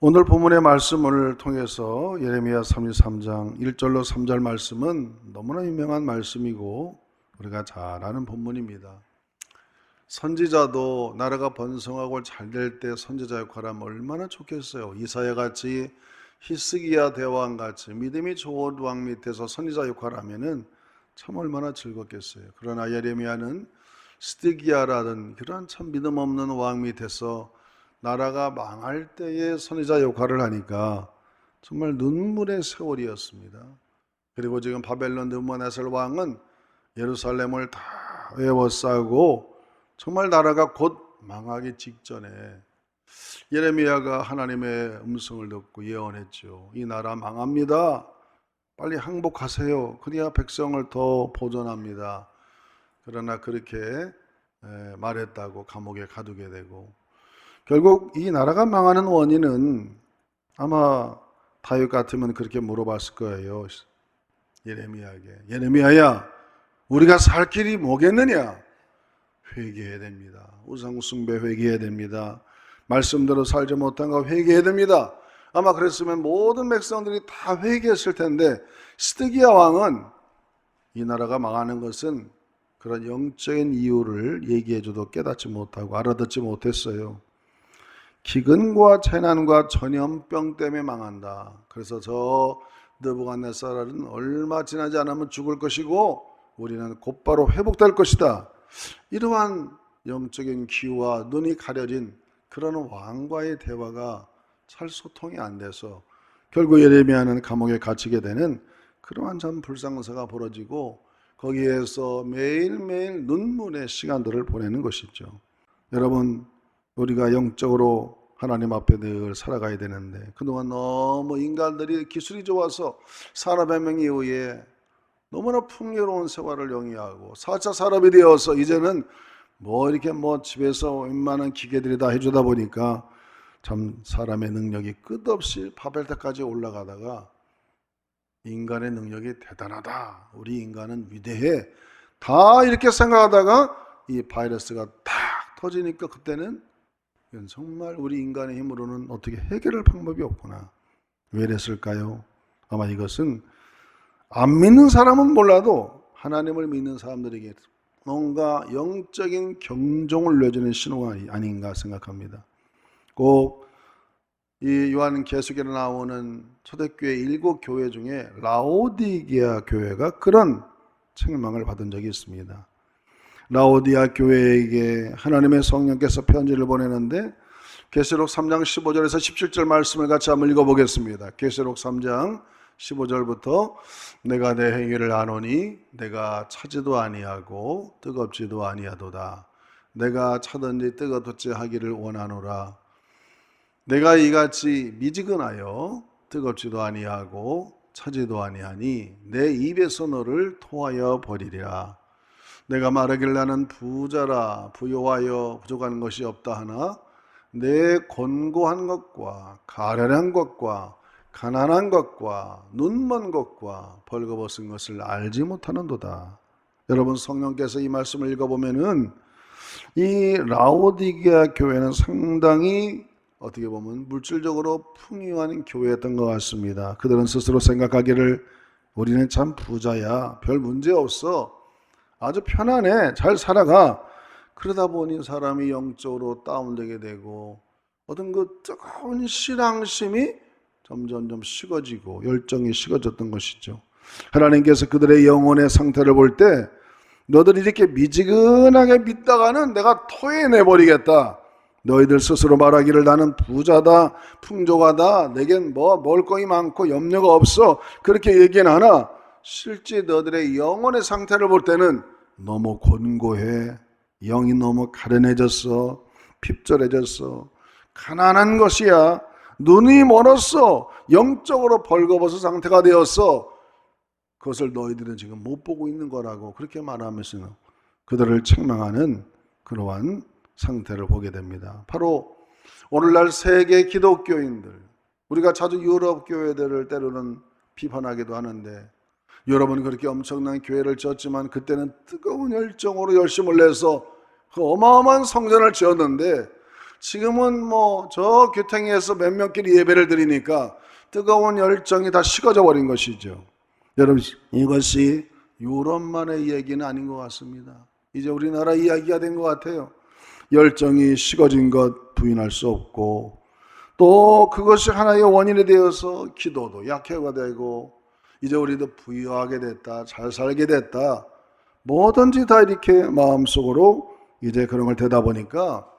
오늘 본문의 말씀을 통해서 예레미야 33장 1절로 3절 말씀은 너무나 유명한 말씀이고 우리가 잘 아는 본문입니다. 선지자도 나라가 번성하고 잘 될 때 선지자 역할하면 얼마나 좋겠어요. 이사야 같이 히스기야 대왕 같이 믿음이 좋은 왕 밑에서 선지자 역할을 하면은 참 얼마나 즐겁겠어요. 그러나 예레미야는 스디기야라는 그런 참 믿음 없는 왕 밑에서 나라가 망할 때에 선지자 역할을 하니까 정말 눈물의 세월이었습니다. 그리고 지금 바벨론 느부갓네살 왕은 예루살렘을 다 에워싸고 정말 나라가 곧 망하기 직전에 예레미야가 하나님의 음성을 듣고 예언했죠. 이 나라 망합니다. 빨리 항복하세요. 그래야 백성을 더 보존합니다. 그러나 그렇게 말했다고 감옥에 가두게 되고 결국 이 나라가 망하는 원인은 아마 다윗 같으면 그렇게 물어봤을 거예요. 예레미야에게. 예레미야야, 우리가 살 길이 뭐겠느냐? 회개해야 됩니다. 우상 숭배 회개해야 됩니다. 말씀대로 살지 못한 거 회개해야 됩니다. 아마 그랬으면 모든 백성들이 다 회개했을 텐데 스드기야 왕은 이 나라가 망하는 것은 그런 영적인 이유를 얘기해줘도 깨닫지 못하고 알아듣지 못했어요. 기근과 재난과 전염병 때문에 망한다. 그래서 저 느부갓네살은 얼마 지나지 않으면 죽을 것이고 우리는 곧바로 회복될 것이다. 이러한 영적인 기후와 눈이 가려진 그런 왕과의 대화가 잘 소통이 안 돼서 결국 예레미야는 감옥에 갇히게 되는 그러한 참 불상사가 벌어지고 거기에서 매일매일 눈물의 시간들을 보내는 것이죠. 여러분, 우리가 영적으로 하나님 앞에 늘 살아가야 되는데 그동안 너무 인간들이 기술이 좋아서 산업혁명에 의해 너무나 풍요로운 생활을 영위하고 4차 산업이 되어서 이제는 이렇게 집에서 웬만한 기계들이 다 해주다 보니까 참 사람의 능력이 끝없이 바벨탑까지 올라가다가 인간의 능력이 대단하다, 우리 인간은 위대해, 다 이렇게 생각하다가 이 바이러스가 탁 터지니까 그때는 정말 우리 인간의 힘으로는 어떻게 해결할 방법이 없구나. 왜 이랬을까요? 아마 이것은 안 믿는 사람은 몰라도 하나님을 믿는 사람들에게 뭔가 영적인 경종을 내주는 신호가 아닌가 생각합니다. 꼭 이 요한계시록에 나오는 초대교회 7교회 중에 라오디게아 교회가 그런 책망을 받은 적이 있습니다. 라오디아 교회에게 하나님의 성령께서 편지를 보내는데 계시록 3장 15절에서 17절 말씀을 같이 한번 읽어보겠습니다. 계시록 3장 15절부터 내가 내 행위를 아노니 내가 차지도 아니하고 뜨겁지도 아니하도다. 내가 차든지 뜨겁든지 하기를 원하노라. 내가 이같이 미지근하여 뜨겁지도 아니하고 차지도 아니하니 내 입에서 너를 토하여 버리리라. 내가 말하길 나는 부자라 부요하여 부족한 것이 없다 하나 내 곤고한 것과 가련한 것과 가난한 것과 눈먼 것과 벌거벗은 것을 알지 못하는도다. 여러분, 성령께서 이 말씀을 읽어보면은 이 라오디게아 교회는 상당히 어떻게 보면 물질적으로 풍요한 교회였던 것 같습니다. 그들은 스스로 생각하기를 우리는 참 부자야, 별 문제 없어, 아주 편안해, 잘 살아가. 그러다 보니 사람이 영적으로 다운되게 되고 어떤 그 뜨거운 신앙심이 점점 식어지고 열정이 식어졌던 것이죠. 하나님께서 그들의 영혼의 상태를 볼 때 너들이 이렇게 미지근하게 믿다가는 내가 토해내버리겠다. 너희들 스스로 말하기를 나는 부자다, 풍족하다, 내겐 먹을 것이 많고 염려가 없어, 그렇게 얘기는 하나 실제 너들의 영혼의 상태를 볼 때는 너무 곤고해, 영이 너무 가련해졌어, 핍절해졌어, 가난한 것이야, 눈이 멀었어, 영적으로 벌거벗은 상태가 되었어. 그것을 너희들은 지금 못 보고 있는 거라고 그렇게 말하면서 그들을 책망하는 그러한 상태를 보게 됩니다. 바로 오늘날 세계 기독교인들, 우리가 자주 유럽 교회들을 때로는 비판하기도 하는데 여러분 그렇게 엄청난 교회를 지었지만 그때는 뜨거운 열정으로 열심을 내서 그 어마어마한 성전을 지었는데 지금은 뭐 저 교탱이에서 몇몇끼리 예배를 드리니까 뜨거운 열정이 다 식어져 버린 것이죠. 여러분, 이것이 유럽만의 얘기는 아닌 것 같습니다. 이제 우리나라 이야기가 된 것 같아요. 열정이 식어진 것 부인할 수 없고, 또 그것이 하나의 원인이 되어서 기도도 약해가 되고, 이제 우리도 부유하게 됐다, 잘 살게 됐다, 뭐든지 다 이렇게 마음속으로 이제 그런 걸 되다 보니까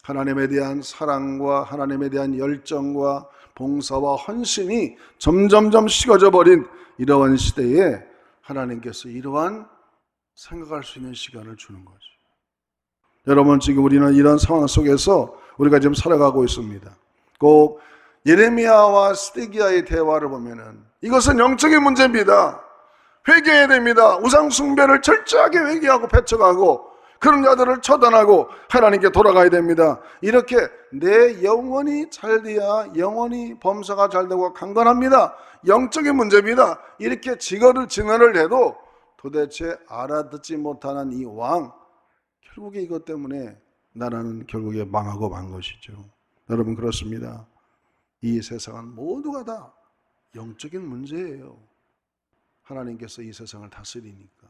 하나님에 대한 사랑과 하나님에 대한 열정과 봉사와 헌신이 점점점 식어져 버린 이러한 시대에 하나님께서 이러한 생각할 수 있는 시간을 주는 거죠. 여러분, 지금 우리는 이런 상황 속에서 우리가 지금 살아가고 있습니다. 꼭 예레미야와 시드기야의 대화를 보면은 이것은 영적인 문제입니다. 회개해야 됩니다. 우상 숭배를 철저하게 회개하고 배척하고 그런 자들을 처단하고 하나님께 돌아가야 됩니다. 이렇게 내 영혼이 잘 돼야 영혼이 범사가 잘 되고 강건합니다. 영적인 문제입니다. 이렇게 진언을 해도 도대체 알아듣지 못하는 이 왕, 결국에 이것 때문에 나라는 결국에 망하고 만 것이죠. 여러분, 그렇습니다. 이 세상은 모두가 다 영적인 문제예요. 하나님께서 이 세상을 다스리니까.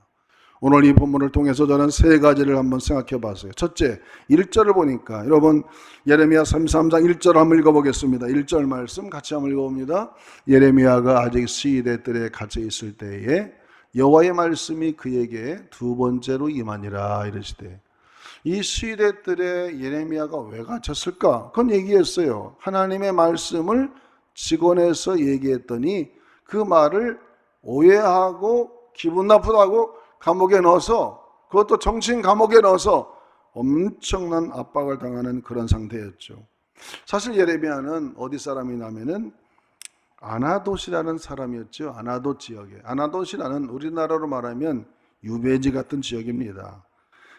오늘 이 본문을 통해서 저는 세 가지를 한번 생각해 봤어요. 첫째, 1절을 보니까 여러분, 예레미야 33장 1절 한번 읽어보겠습니다. 1절 말씀 같이 한번 읽어봅니다. 예레미야가 아직 시대 뜰에 갇혀 있을 때에 여호와의 말씀이 그에게 두 번째로 임하니라 이르시되, 이 시대 뜰에 예레미야가 왜 갇혔을까? 그건 얘기했어요. 하나님의 말씀을 직원해서 얘기했더니 그 말을 오해하고 기분 나쁘다고 감옥에 넣어서, 그것도 정치인 감옥에 넣어서 엄청난 압박을 당하는 그런 상태였죠. 사실 예레미야는 어디 사람이냐면은 아나돗이라는 사람이었죠. 아나돗 지역에. 아나돗이라는 우리나라로 말하면 유배지 같은 지역입니다.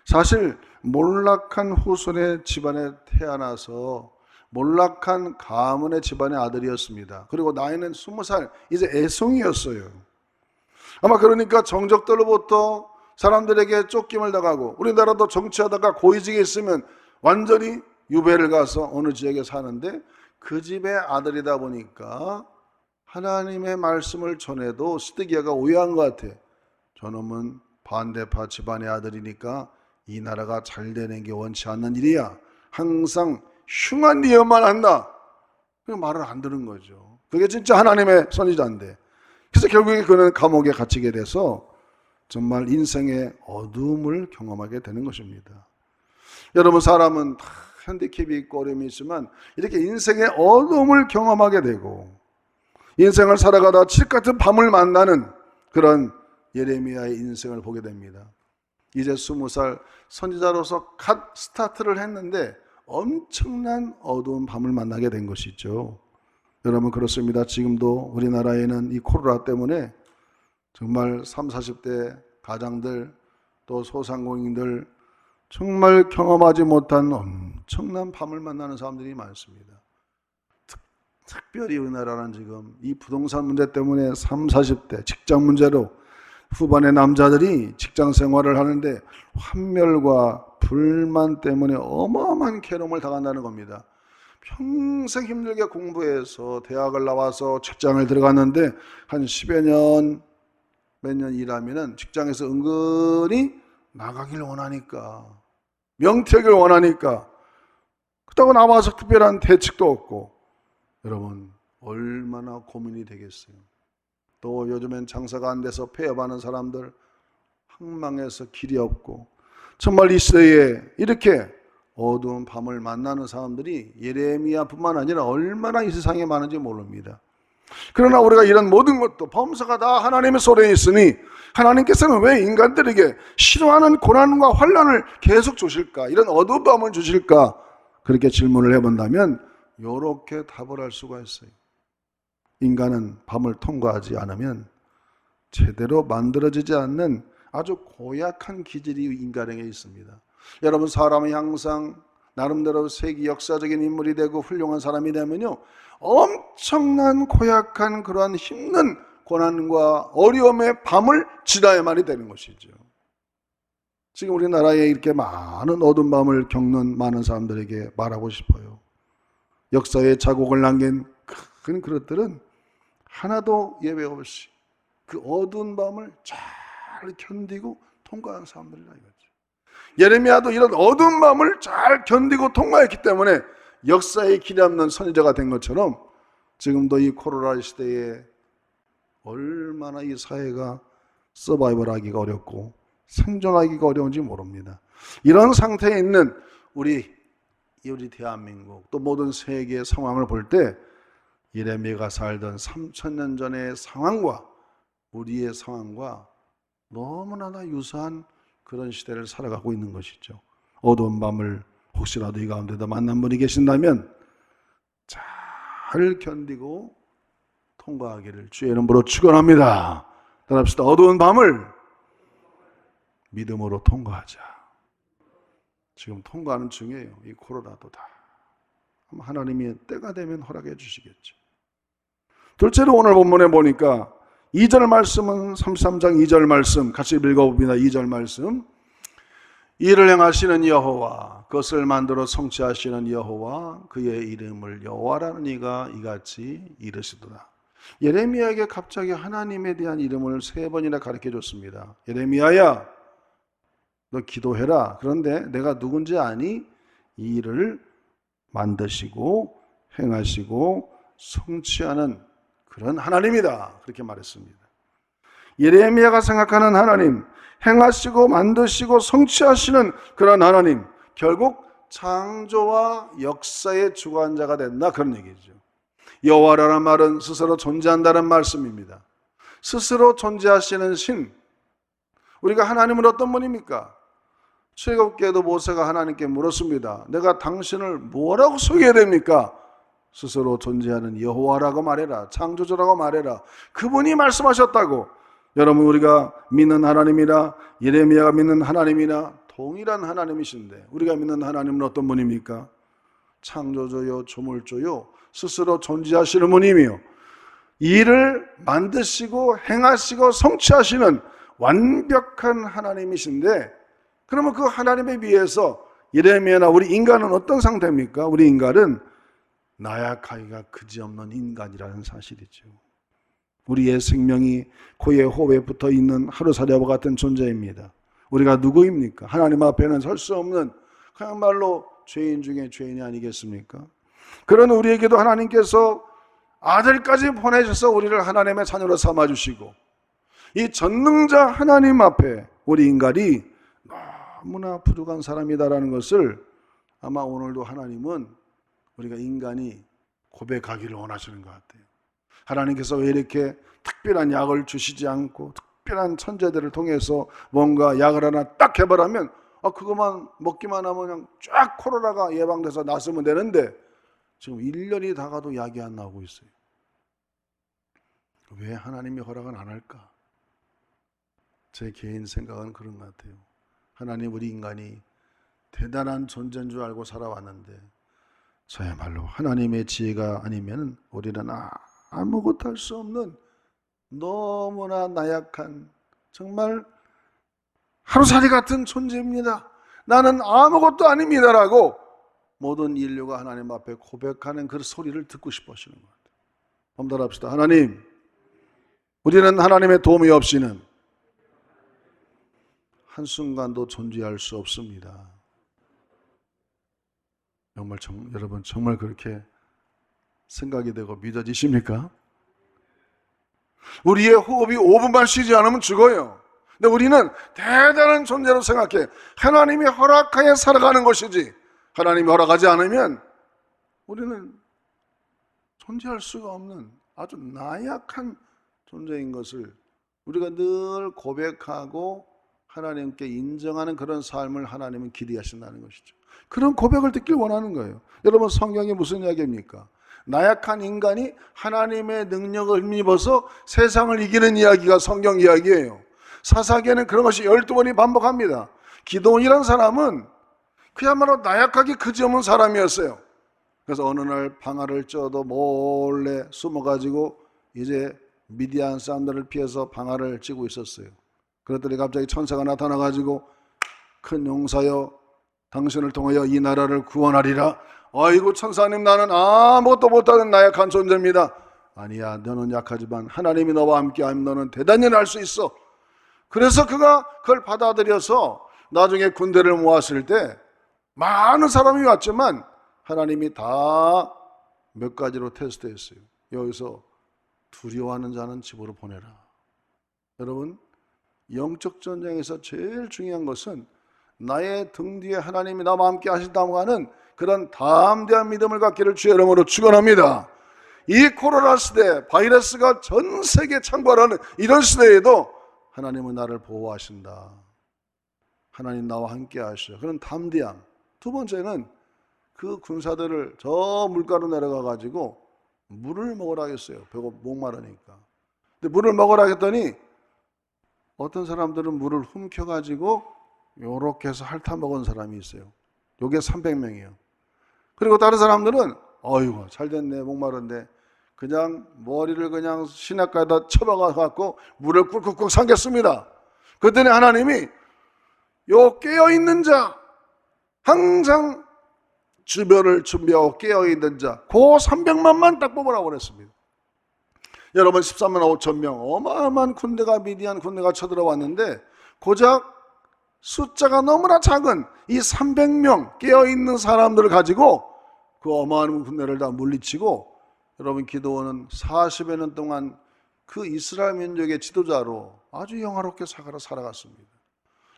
사실 몰락한 후손의 집안에 태어나서 몰락한 가문의 집안의 아들이었습니다. 그리고 나이는 20살, 이제 애송이였어요. 아마 그러니까 정적들로부터 사람들에게 쫓김을 당하고, 우리나라도 정치하다가 고위직에 있으면 완전히 유배를 가서 어느 지역에 사는데, 그 집의 아들이다 보니까 하나님의 말씀을 전해도 시드기야가 오해한 것 같아. 저놈은 반대파 집안의 아들이니까 이 나라가 잘 되는 게 원치 않는 일이야. 항상 흉한 예언만 한다. 그 말을 안 들은 거죠. 그게 진짜 하나님의 선지자인데. 그래서 결국에 그는 감옥에 갇히게 돼서 정말 인생의 어두움을 경험하게 되는 것입니다. 여러분, 사람은 다 핸디캡이 있고 어려움이 있지만 이렇게 인생의 어두움을 경험하게 되고 인생을 살아가다 칠흑 같은 밤을 만나는 그런 예레미야의 인생을 보게 됩니다. 이제 20살 선지자로서 갓 스타트를 했는데 엄청난 어두운 밤을 만나게 된 것이죠. 여러분, 그렇습니다. 지금도 우리나라에는 이 코로나 때문에 정말 30, 40대 가장들, 또 소상공인들 정말 경험하지 못한 엄청난 밤을 만나는 사람들이 많습니다. 특별히 우리나라는 지금 이 부동산 문제 때문에 30, 40대 직장 문제로 후반의 남자들이 직장 생활을 하는데 환멸과 불만 때문에 어마어마한 괴로움을 당한다는 겁니다. 평생 힘들게 공부해서 대학을 나와서 직장을 들어갔는데 한 10여 년, 몇 년 일하면은 직장에서 은근히 나가길 원하니까, 명퇴를 원하니까, 그렇다고 나와서 특별한 대책도 없고, 여러분 얼마나 고민이 되겠어요. 또 요즘엔 장사가 안 돼서 폐업하는 사람들, 황망해서 길이 없고, 정말 이 시대에 이렇게 어두운 밤을 만나는 사람들이 예레미야뿐만 아니라 얼마나 이 세상에 많은지 모릅니다. 그러나 우리가 이런 모든 것도 범사가 다 하나님의 손에 있으니 하나님께서는 왜 인간들에게 싫어하는 고난과 환난을 계속 주실까? 이런 어두운 밤을 주실까? 그렇게 질문을 해본다면 이렇게 답을 할 수가 있어요. 인간은 밤을 통과하지 않으면 제대로 만들어지지 않는 아주 고약한 기질이 인간에게 있습니다. 여러분, 사람이 항상 나름대로 세계 역사적인 인물이 되고 훌륭한 사람이 되면요, 엄청난 고약한 그러한 힘든 고난과 어려움의 밤을 지나야만이 되는 것이죠. 지금 우리나라에 이렇게 많은 어두운 밤을 겪는 많은 사람들에게 말하고 싶어요. 역사에 자국을 남긴 큰 그릇들은 하나도 예외 없이 그 어두운 밤을 잘 견디고 통과한 사람들이라 이거죠. 예레미야도 이런 어두운 밤을 잘 견디고 통과했기 때문에 역사에 길이 없는 선지자가 된 것처럼 지금도 이 코로나 시대에 얼마나 이 사회가 서바이벌하기가 어렵고 생존하기가 어려운지 모릅니다. 이런 상태에 있는 우리 대한민국 또 모든 세계의 상황을 볼 때 예레미야가 살던 3000년 전의 상황과 우리의 상황과 너무나 유사한 그런 시대를 살아가고 있는 것이죠. 어두운 밤을 혹시라도 이 가운데도 만난 분이 계신다면 잘 견디고 통과하기를 주의 이름으로 축원합니다. 따라합시다. 어두운 밤을 믿음으로 통과하자. 지금 통과하는 중이에요. 이 코로나도 다. 하나님이 때가 되면 허락해 주시겠죠. 둘째로 오늘 본문에 보니까 2절 말씀은 33장 2절 말씀 같이 읽어봅니다. 2절 말씀. 이를 행하시는 여호와, 그것을 만들어 성취하시는 여호와, 그의 이름을 여호와라는 이가 이같이 이르시도다. 예레미야에게 갑자기 하나님에 대한 이름을 3번이나 가르쳐 줬습니다. 예레미야야, 너 기도해라. 그런데 내가 누군지 아니? 이 일을 만드시고 행하시고 성취하는 그런 하나님이다. 그렇게 말했습니다. 예레미야가 생각하는 하나님, 행하시고 만드시고 성취하시는 그런 하나님, 결국 창조와 역사의 주관자가 된다, 그런 얘기죠. 여호와라는 말은 스스로 존재한다는 말씀입니다. 스스로 존재하시는 신, 우리가 하나님은 어떤 분입니까? 출애굽기에도 모세가 하나님께 물었습니다. 내가 당신을 뭐라고 소개해야 됩니까? 스스로 존재하는 여호와라고 말해라. 창조주라고 말해라. 그분이 말씀하셨다고. 여러분, 우리가 믿는 하나님이나 예레미야가 믿는 하나님이나 동일한 하나님이신데 우리가 믿는 하나님은 어떤 분입니까? 창조주요, 조물주요, 스스로 존재하시는 분이며 일을 만드시고 행하시고 성취하시는 완벽한 하나님이신데, 그러면 그 하나님에 비해서 예레미야나 우리 인간은 어떤 상태입니까? 우리 인간은 나약하기가 그지없는 인간이라는 사실이죠. 우리의 생명이 코에 호흡에 붙어 있는 하루살이와 같은 존재입니다. 우리가 누구입니까? 하나님 앞에는 설 수 없는 그야말로 죄인 중에 죄인이 아니겠습니까? 그런 우리에게도 하나님께서 아들까지 보내셔서 우리를 하나님의 자녀로 삼아주시고, 이 전능자 하나님 앞에 우리 인간이 너무나 부족한 사람이다라는 것을 아마 오늘도 하나님은 우리가 인간이 고백하기를 원하시는 것 같아요. 하나님께서 왜 이렇게 특별한 약을 주시지 않고 특별한 천재들을 통해서 뭔가 약을 하나 딱 해버리면 그것만 먹기만 하면 그냥 쫙 코로나가 예방돼서 났으면 되는데 지금 1년이 다 가도 약이 안 나오고 있어요. 왜 하나님이 허락은 안 할까? 제 개인 생각은 그런 것 같아요. 하나님, 우리 인간이 대단한 존재인 줄 알고 살아왔는데 저야말로 하나님의 지혜가 아니면 우리는 아무것도 할 수 없는 너무나 나약한 정말 하루살이 같은 존재입니다. 나는 아무것도 아닙니다라고 모든 인류가 하나님 앞에 고백하는 그 소리를 듣고 싶어 하시는 것 같아요. 엄달합시다. 하나님, 우리는 하나님의 도움이 없이는 한순간도 존재할 수 없습니다. 여러분 정말 그렇게 생각이 되고 믿어지십니까? 우리의 호흡이 5분만 쉬지 않으면 죽어요. 근데 우리는 대단한 존재로 생각해. 하나님이 허락하여 살아가는 것이지, 하나님이 허락하지 않으면 우리는 존재할 수가 없는 아주 나약한 존재인 것을 우리가 늘 고백하고 하나님께 인정하는 그런 삶을 하나님은 기대하신다는 것이죠. 그런 고백을 듣길 원하는 거예요. 여러분, 성경이 무슨 이야기입니까? 나약한 인간이 하나님의 능력을 힘입어서 세상을 이기는 이야기가 성경 이야기예요. 사사기에는 그런 것이 12번이 반복합니다. 기드온이라는 사람은 그야말로 나약하기 그지없는 사람이었어요. 그래서 어느 날 방아를 쪄도 몰래 숨어가지고 이제 미디안 사람들을 피해서 방아를 찌고 있었어요. 그랬더니 갑자기 천사가 나타나가지고 큰 용사여 당신을 통하여 이 나라를 구원하리라. 아이고 천사님, 나는 아무것도 못하는 나약한 존재입니다. 아니야, 너는 약하지만 하나님이 너와 함께하면 너는 대단히 날 수 있어. 그래서 그가 그걸 받아들여서 나중에 군대를 모았을 때 많은 사람이 왔지만 하나님이 다 몇 가지로 테스트했어요. 여기서 두려워하는 자는 집으로 보내라. 여러분, 영적 전쟁에서 제일 중요한 것은 나의 등 뒤에 하나님이 나와 함께 하신다고 하는 그런 담대한 믿음을 갖기를 주의 이름으로 축원합니다. 이 코로나 시대, 바이러스가 전 세계 창궐하는 이런 시대에도 하나님은 나를 보호하신다. 하나님 나와 함께 하시오. 그런 담대함. 두 번째는 그 군사들을 저 물가로 내려가 가지고 물을 먹으라 했어요. 배고 목마르니까. 근데 물을 먹으라 했더니 어떤 사람들은 물을 훔쳐 가지고 요렇게 해서 핥아 먹은 사람이 있어요. 요게 300명이에요. 그리고 다른 사람들은 어이구 잘 됐네, 목마른데 그냥 머리를 그냥 시냇가에다 쳐박아 갖고 물을 꿀꿀꿀 삼겼습니다. 그랬더니 하나님이 요 깨어있는 자, 항상 주변을 준비하고 깨어있는 자, 그 300만만 딱 뽑으라고 그랬습니다. 여러분, 13만 5천 명 어마어마한 군대가, 미디안 군대가 쳐들어왔는데 고작 숫자가 너무나 작은 이 300명 깨어있는 사람들을 가지고 그 어마어마한 군대를 다 물리치고, 여러분 기드온은 40여 년 동안 그 이스라엘 민족의 지도자로 아주 영화롭게 살아갔습니다.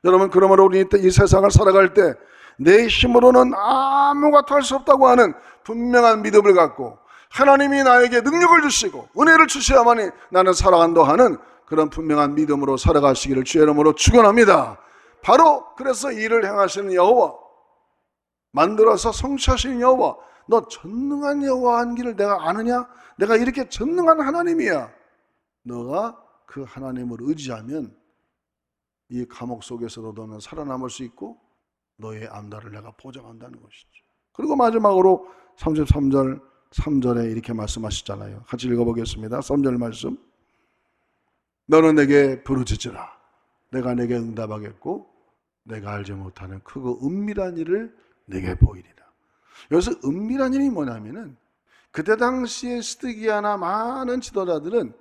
여러분, 그러므로 우리 이 세상을 살아갈 때 내 힘으로는 아무것도 할 수 없다고 하는 분명한 믿음을 갖고 하나님이 나에게 능력을 주시고 은혜를 주셔야만이 나는 살아간다 하는 그런 분명한 믿음으로 살아가시기를 주의 이름으로 축원합니다. 바로 그래서 일을 행하시는 여호와, 만들어서 성취하시는 여호와, 너 전능한 여호와 한 길을 내가 아느냐? 내가 이렇게 전능한 하나님이야. 너가 그 하나님을 의지하면 이 감옥 속에서도 너는 살아남을 수 있고 너의 안달을 내가 보장한다는 것이죠. 그리고 마지막으로 33절 3절에 이렇게 말씀하시잖아요. 같이 읽어보겠습니다. 3절 말씀. 너는 내게 부르짖으라. 내가 내게 응답하겠고 내가 알지 못하는 크고 은밀한 일을 내게 보이리라. 여기서 은밀한 일이 뭐냐면은 그때 당시에 스드기야나 많은 지도자들은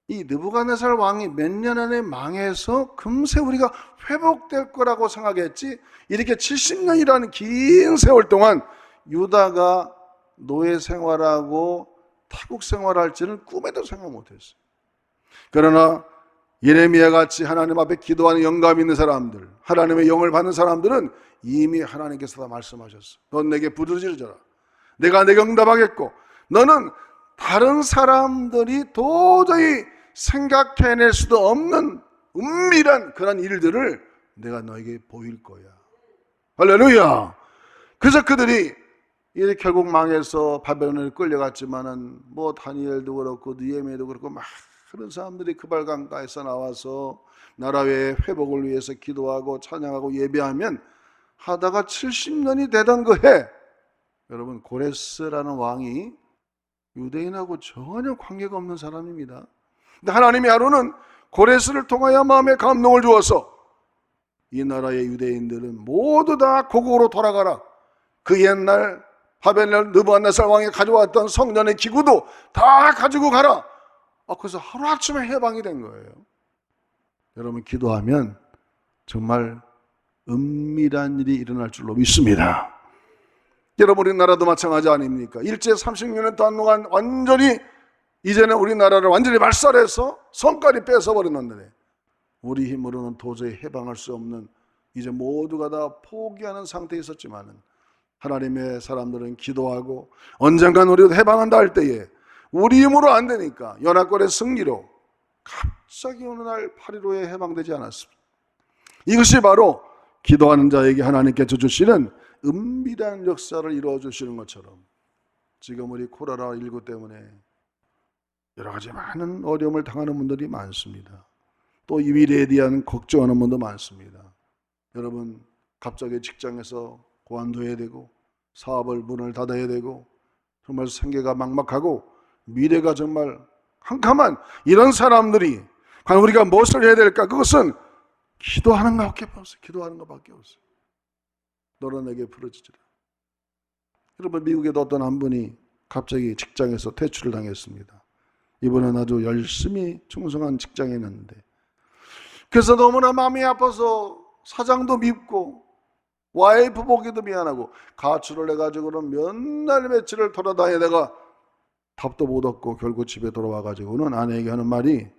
이 느부갓네살 왕이 몇 년 안에 망해서 금세 우리가 회복될 거라고 생각했지, 이렇게 70년이라는 긴 세월 동안 유다가 노예 생활하고 타국 생활할지는 꿈에도 생각 못했어요. 그러나 예레미야 같이 하나님 앞에 기도하는 영감 있는 사람들, 하나님의 영을 받는 사람들은 이미 하나님께서 다 말씀하셨어. 넌 내게 부르짖으라. 내가 내게 응답하겠고 너는 다른 사람들이 도저히 생각해낼 수도 없는 은밀한 그런 일들을 내가 너에게 보일 거야. 할렐루야. 그래서 그들이 이제 결국 망해서 바벨론에 끌려갔지만은 뭐 다니엘도 그렇고 느헤미야도 그렇고 막 그런 사람들이 그발강가에서 나와서 나라의 회복을 위해서 기도하고 찬양하고 예배하면 하다가 70년이 되던 그 해, 여러분 고레스라는 왕이 유대인하고 전혀 관계가 없는 사람입니다. 근데 하나님이 하루는 고레스를 통하여 마음에 감동을 주어서 이 나라의 유대인들은 모두 다 고국으로 돌아가라. 그 옛날 바벨론 느부갓네살 왕이 가져왔던 성전의 기구도 다 가지고 가라. 그래서 하루아침에 해방이 된 거예요. 여러분 기도하면 정말 은밀한 일이 일어날 줄로 믿습니다. 여러분 우리나라도 마찬가지 아닙니까? 일제 36년 동안 완전히 이제는 우리나라를 완전히 말살해서 성까지 뺏어버렸는데 우리 힘으로는 도저히 해방할 수 없는, 이제 모두가 다 포기하는 상태에 있었지만은 하나님의 사람들은 기도하고 언젠간 우리도 해방한다 할 때에 우리 힘으로 안 되니까 연합군의 승리로 갑자기 어느 날 8.15에 해방되지 않았습니다. 이것이 바로 기도하는 자에게 하나님께서 주시는 은밀한 역사를 이루어 주시는 것처럼 지금 우리 코로나19 때문에 여러 가지 많은 어려움을 당하는 분들이 많습니다. 또 이 미래에 대한 걱정하는 분도 많습니다. 여러분 갑자기 직장에서 고안둬야 되고 사업을 문을 닫아야 되고 정말 생계가 막막하고 미래가 정말 캄캄한 이런 사람들이 과연 우리가 무엇을 해야 될까? 그것은 기도하는 것밖에 없어요. 기도하는 것밖에 없어요. 너는 내게 부르짖으라. 여러분, 미국에도 어떤 한 분이 갑자기 직장에서 퇴출을 당했습니다. 이번엔 아주 열심히 충성한 직장인이었는데, 그래서 너무나 마음이 아파서 사장도 밉고 와이프 보기도 미안하고 가출을 해가지고는 몇 날 며칠을 돌아다니다가 답도 못 얻고 결국 집에 돌아와가지고는 아내에게 하는 말이,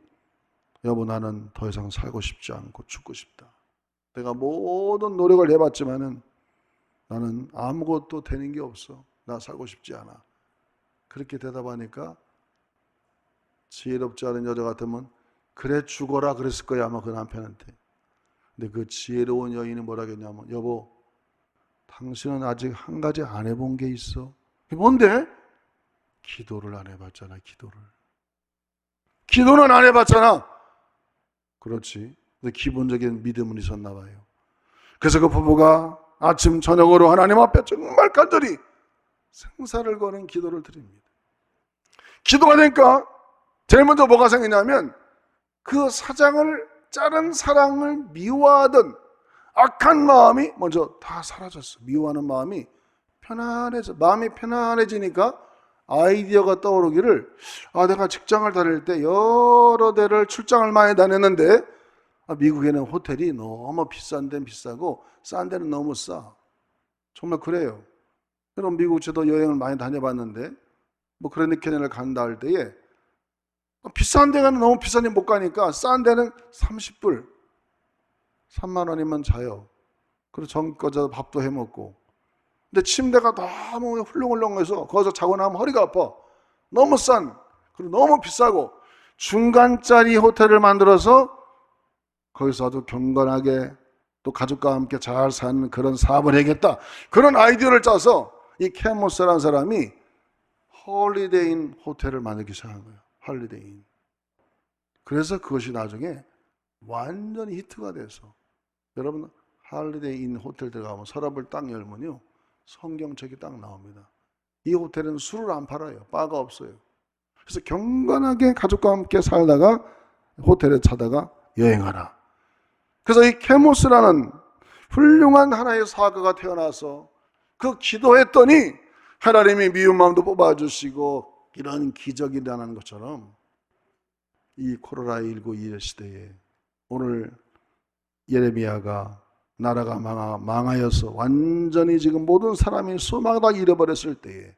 여보, 나는 더 이상 살고 싶지 않고 죽고 싶다. 내가 모든 노력을 해봤지만은 나는 아무것도 되는 게 없어. 나 살고 싶지 않아. 그렇게 대답하니까 지혜롭지 않은 여자 같으면 그래 죽어라 그랬을 거야, 아마 그 남편한테. 근데 그 지혜로운 여인은 뭐라 했냐면, 여보, 당신은 아직 한 가지 안 해본 게 있어. 그게 뭔데? 기도를 안 해봤잖아. 기도는 안 해봤잖아. 그렇지. 근데 기본적인 믿음은 있었나 봐요. 그래서 그 부부가 아침 저녁으로 하나님 앞에 정말 간절히 생사를 거는 기도를 드립니다. 기도가 되니까 제일 먼저 뭐가 생기냐면, 그 사장을 자른 사랑을 미워하던 악한 마음이 먼저 다 사라졌어. 미워하는 마음이 편안해져. 마음이 편안해지니까 아이디어가 떠오르기를, 내가 직장을 다닐 때 여러 대를 출장을 많이 다녔는데 미국에는 호텔이 너무 비싼 데는 비싸고 싼 데는 너무 싸. 정말 그래요. 여러분, 미국 저도 여행을 많이 다녀봤는데 뭐 그랜드 캐니언을 간다 할 때에 비싼 데는 너무 비싼 데 못 가니까 싼 데는 30불 3만 원이면 자요. 그리고 정거자 밥도 해 먹고. 근데 침대가 너무 훌렁훌렁해서 거기서 자고 나면 허리가 아파. 너무 싼, 그리고 너무 비싸고 중간짜리 호텔을 만들어서 거기서 아주 경건하게 또 가족과 함께 잘 사는 그런 사업을 해야겠다. 그런 아이디어를 짜서 이 캐모스라는 사람이 홀리데이인 호텔을 만들기 시작한 거예요. 홀리데이인. 그래서 그것이 나중에 완전히 히트가 돼서, 여러분, 홀리데이인 호텔 들어가면 서랍을 딱 열면요, 성경책이 딱 나옵니다. 이 호텔은 술을 안 팔아요. 바가 없어요. 그래서 경건하게 가족과 함께 살다가 호텔에 자다가 여행하라. 그래서 이 케모스라는 훌륭한 하나의 사가가 태어나서 그 기도했더니 하나님이 미운 마음도 뽑아주시고 이런 기적이 일어나는 것처럼, 이 코로나19 이 시대에 오늘 예레미야가 나라가 망하여서 완전히 지금 모든 사람이 소망을 다 잃어버렸을 때에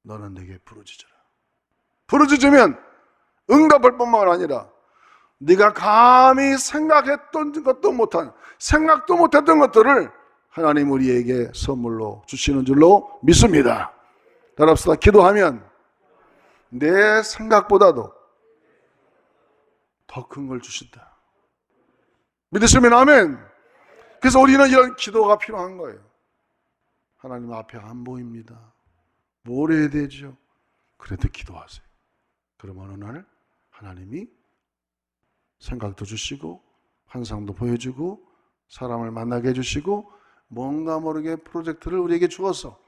너는 내게 부르짖으라. 부르짖으면 응답할 뿐만 아니라 네가 감히 생각했던 것도 못한, 생각도 못했던 것들을 하나님 우리에게 선물로 주시는 줄로 믿습니다. 따라합시다. 기도하면 내 생각보다도 더 큰 걸 주신다. 믿으시면 아멘. 그래서 우리는 이런 기도가 필요한 거예요. 하나님 앞에 안 보입니다. 뭘 해야 되죠? 그래도 기도하세요. 그러면 어느 날 하나님이 생각도 주시고 환상도 보여주고 사람을 만나게 해주시고 뭔가 모르게 프로젝트를 우리에게 주어서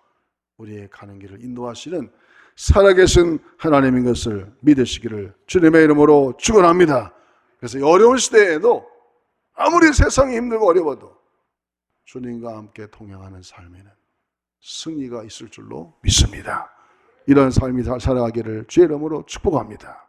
우리의 가는 길을 인도하시는 살아계신 하나님인 것을 믿으시기를 주님의 이름으로 축원합니다. 그래서 어려운 시대에도 아무리 세상이 힘들고 어려워도 주님과 함께 동행하는 삶에는 승리가 있을 줄로 믿습니다. 이런 삶이 살아가기를 주의 이름으로 축복합니다.